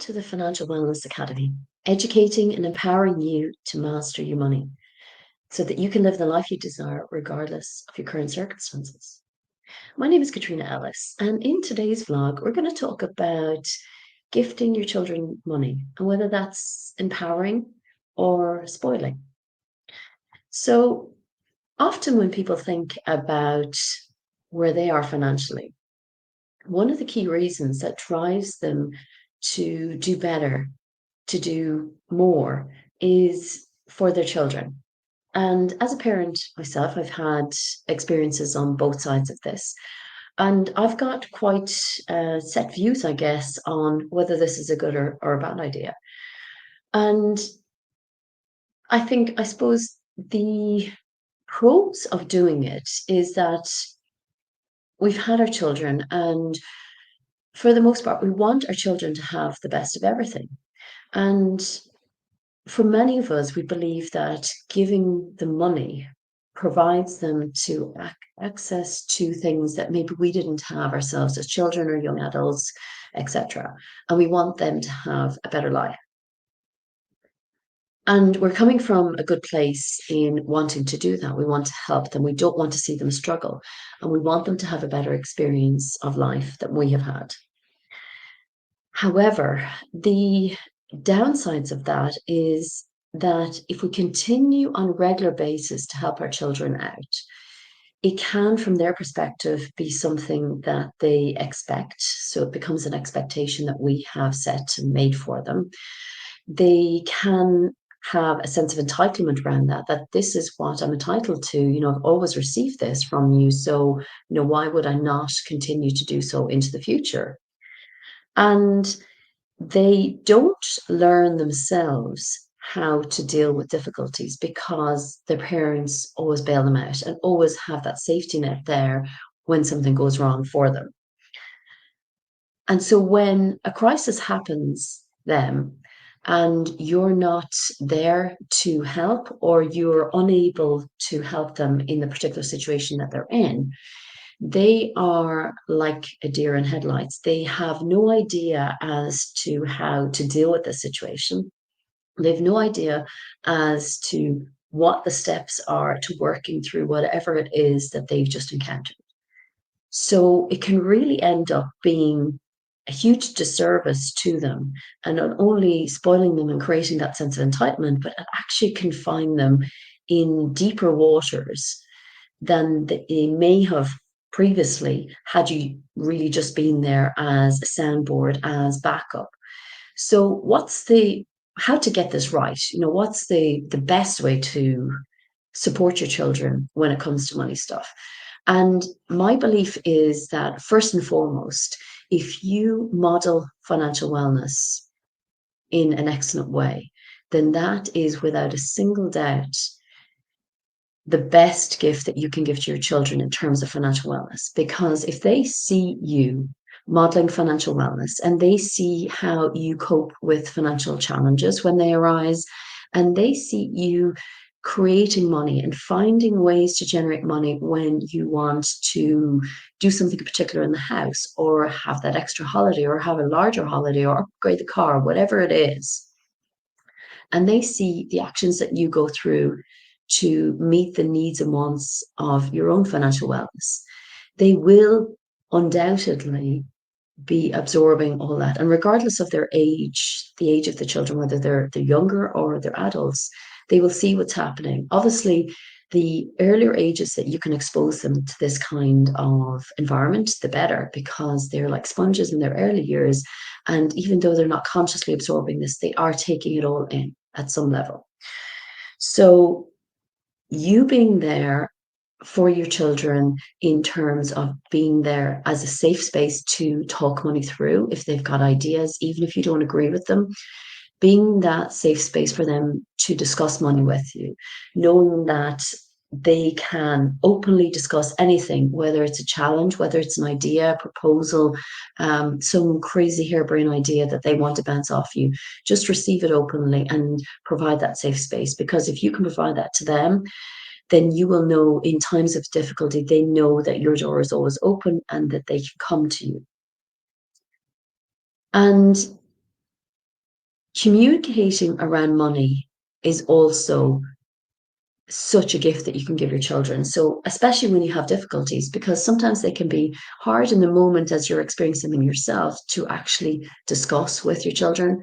to the Financial Wellness Academy, educating and empowering you to master your money so that you can live the life you desire regardless of your current circumstances. My name is Caitriona Ellis, and in today's vlog, we're going to talk about gifting your children money and whether that's empowering or spoiling. So, often when people think about where they are financially, one of the key reasons that drives them to do better, to do more, is for their children. And as a parent myself, I've had experiences on both sides of this. And I've got quite set views, I guess, on whether this is a good or a bad idea. And I suppose, the pros of doing it is that we've had our children, and for the most part, we want our children to have the best of everything. And for many of us, we believe that giving the money provides them to access to things that maybe we didn't have ourselves as children or young adults, etc. And we want them to have a better life. And we're coming from a good place in wanting to do that. We want to help them. We don't want to see them struggle. And we want them to have a better experience of life than we have had. However, the downsides of that is that if we continue on a regular basis to help our children out, it can, from their perspective, be something that they expect. So it becomes an expectation that we have set and made for them. They can have a sense of entitlement around that this is what I'm entitled to. I've always received this from you. So, why would I not continue to do so into the future? And they don't learn themselves how to deal with difficulties because their parents always bail them out and always have that safety net there when something goes wrong for them. And so when a crisis happens, then, and you're not there to help, or you're unable to help them in the particular situation that they're in, they are like a deer in headlights. They have no idea as to how to deal with the situation. They have no idea as to what the steps are to working through whatever it is that they've just encountered. So it can really end up being a huge disservice to them, and not only spoiling them and creating that sense of entitlement, but it actually can find them in deeper waters than they may have previously, had you really just been there as a soundboard, as backup. So how to get this right? What's the best way to support your children when it comes to money stuff? And my belief is that, first and foremost, if you model financial wellness in an excellent way, then that is without a single doubt the best gift that you can give to your children in terms of financial wellness. Because if they see you modeling financial wellness and they see how you cope with financial challenges when they arise, and they see you creating money and finding ways to generate money when you want to do something in particular in the house, or have that extra holiday, or have a larger holiday, or upgrade the car, whatever it is, and they see the actions that you go through to meet the needs and wants of your own financial wellness, they will undoubtedly be absorbing all that. And regardless of their age, the age of the children, whether they're younger or they're adults, they will see what's happening. Obviously, the earlier ages that you can expose them to this kind of environment, the better, because they're like sponges in their early years. And even though they're not consciously absorbing this, they are taking it all in at some level. So you being there for your children in terms of being there as a safe space to talk money through if they've got ideas, even if you don't agree with them, being that safe space for them to discuss money with you, knowing that they can openly discuss anything, whether it's a challenge, whether it's an idea, a proposal, some crazy harebrained idea that they want to bounce off you. Just receive it openly and provide that safe space. Because if you can provide that to them, then you will know in times of difficulty, they know that your door is always open and that they can come to you. And Communicating around money is also such a gift that you can give your children. So, especially when you have difficulties, because sometimes they can be hard in the moment as you're experiencing them yourself to actually discuss with your children.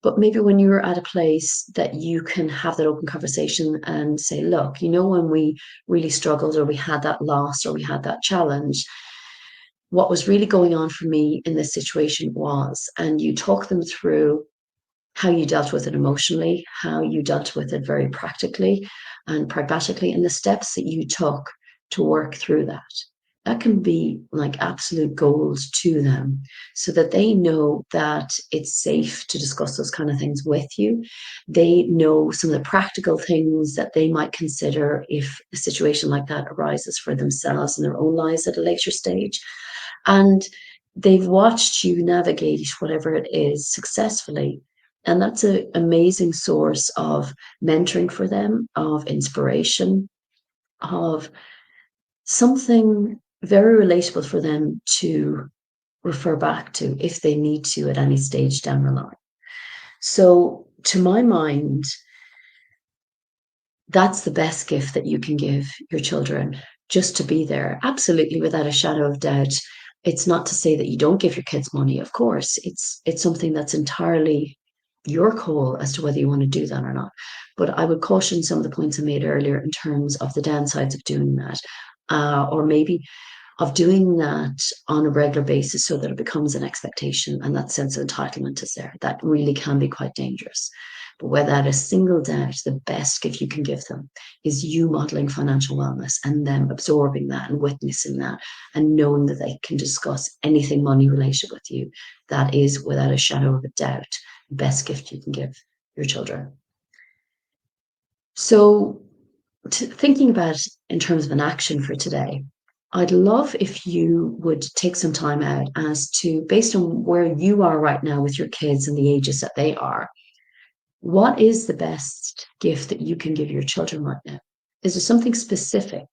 But maybe when you're at a place that you can have that open conversation and say, look, when we really struggled or we had that loss or we had that challenge, what was really going on for me in this situation was, and you talk them through how you dealt with it emotionally, how you dealt with it very practically and pragmatically, and the steps that you took to work through that. That can be like absolute gold to them so that they know that it's safe to discuss those kind of things with you. They know some of the practical things that they might consider if a situation like that arises for themselves in their own lives at a later stage. And they've watched you navigate whatever it is successfully. And that's an amazing source of mentoring for them, of inspiration, of something very relatable for them to refer back to if they need to at any stage down the line. So, to my mind, that's the best gift that you can give your children, just to be there. Absolutely, without a shadow of doubt. It's not to say that you don't give your kids money, of course. It's something that's entirely your call as to whether you want to do that or not. But I would caution some of the points I made earlier in terms of the downsides of doing that. Or maybe of doing that on a regular basis so that it becomes an expectation and that sense of entitlement is there. That really can be quite dangerous. But without a single doubt, the best gift you can give them is you modeling financial wellness and them absorbing that and witnessing that and knowing that they can discuss anything money related with you. That is, without a shadow of a doubt, the best gift you can give your children. So, thinking about it in terms of an action for today, I'd love if you would take some time out as to, based on where you are right now with your kids and the ages that they are, what is the best gift that you can give your children right now? Is there something specific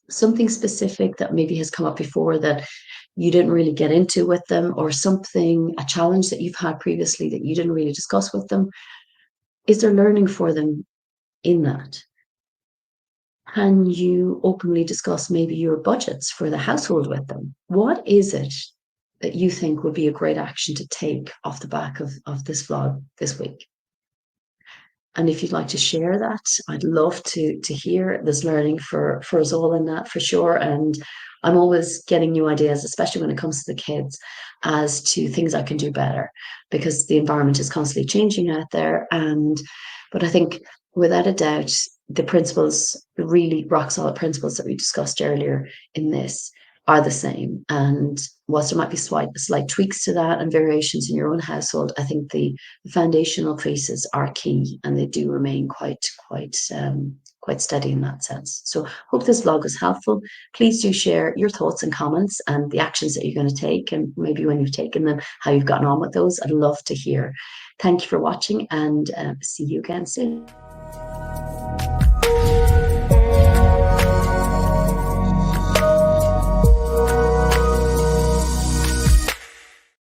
that maybe has come up before that you didn't really get into with them, or something, a challenge that you've had previously that you didn't really discuss with them? Is there learning for them in that? Can you openly discuss maybe your budgets for the household with them? What is it that you think would be a great action to take off the back of this vlog this week? And if you'd like to share that, I'd love to hear. There's learning for us all in that for sure. And I'm always getting new ideas, especially when it comes to the kids, as to things I can do better because the environment is constantly changing out there. But I think without a doubt, the principles, the really rock solid principles that we discussed earlier in this are the same. And whilst there might be slight tweaks to that and variations in your own household, I think the foundational pieces are key, and they do remain quite steady in that sense. So, hope this vlog was helpful. Please do share your thoughts and comments and the actions that you're going to take, and maybe when you've taken them, how you've gotten on with those. I'd love to hear. Thank you for watching, and see you again soon.